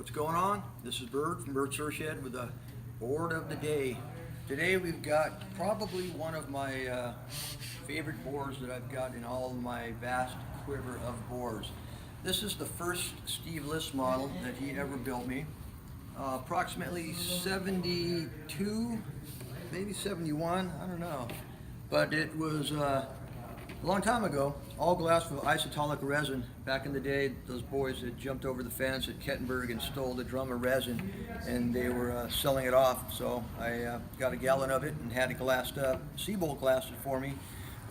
What's going on? This is Bird from Bird Search Shed with the board of the day. Today we've got probably one of my favorite boards that I've got in all of my vast quiver of boards. This is the first Steve Lis model that he ever built me. Approximately 72, maybe 71, I don't know. But it was a long time ago, all glass with isotonic resin. Back in the day, those boys that jumped over the fence at Kettenberg and stole the drum of resin, and they were selling it off. So I got a gallon of it and had it glassed up. Seabolt glassed it for me.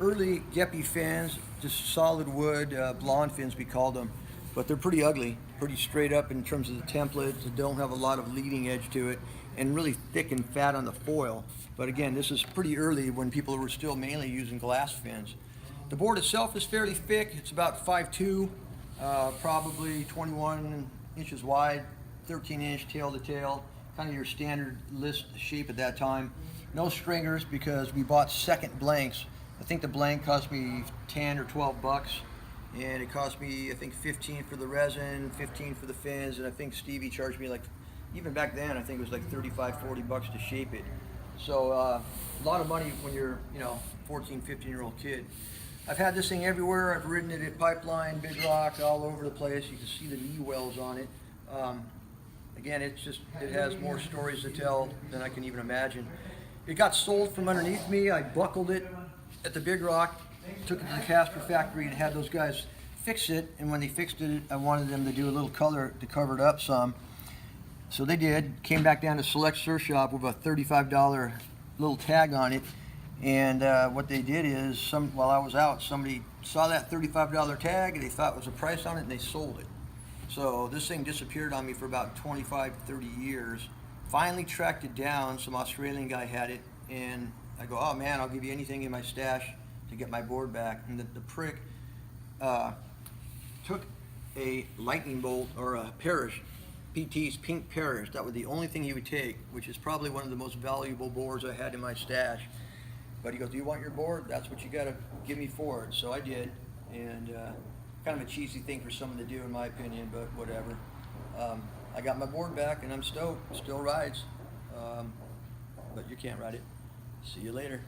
Early Geppy fins, just solid wood, blonde fins we called them. But they're pretty ugly, pretty straight up in terms of the template. They don't have a lot of leading edge to it, and really thick and fat on the foil. But again, this is pretty early when people were still mainly using glass fins. The board itself is fairly thick. It's about 5'2", probably 21 inches wide, 13-inch tail to tail, kind of your standard list shape at that time. No stringers because we bought second blanks. I think the blank cost me 10 or 12 bucks, and it cost me, I think, 15 for the resin, 15 for the fins, and I think Stevie charged me, like, even back then, I think it was like 35, 40 bucks to shape it. So a lot of money when you're, 14, 15-year-old kid. I've had this thing everywhere. I've ridden it at Pipeline, Big Rock, all over the place. You can see the knee wells on it. Again, it has more stories to tell than I can even imagine. It got sold from underneath me. I buckled it at the Big Rock, took it to the caster factory and had those guys fix it. And when they fixed it, I wanted them to do a little color to cover it up some. So they did. Came back down to Select Surf Shop with a $35 little tag on it. And what they did is, while I was out, somebody saw that $35 tag and they thought it was a price on it and they sold it. So this thing disappeared on me for about 25, 30 years. Finally tracked it down. Some Australian guy had it, and I go, oh man, I'll give you anything in my stash to get my board back. And the prick took a lightning bolt, or a Parrish, PT's pink Parrish. That was the only thing he would take, which is probably one of the most valuable boards I had in my stash. But he goes, do you want your board? That's what you got to give me for it. So I did, and kind of a cheesy thing for someone to do, in my opinion, but whatever. I got my board back, and I'm stoked. Still rides, but you can't ride it. See you later.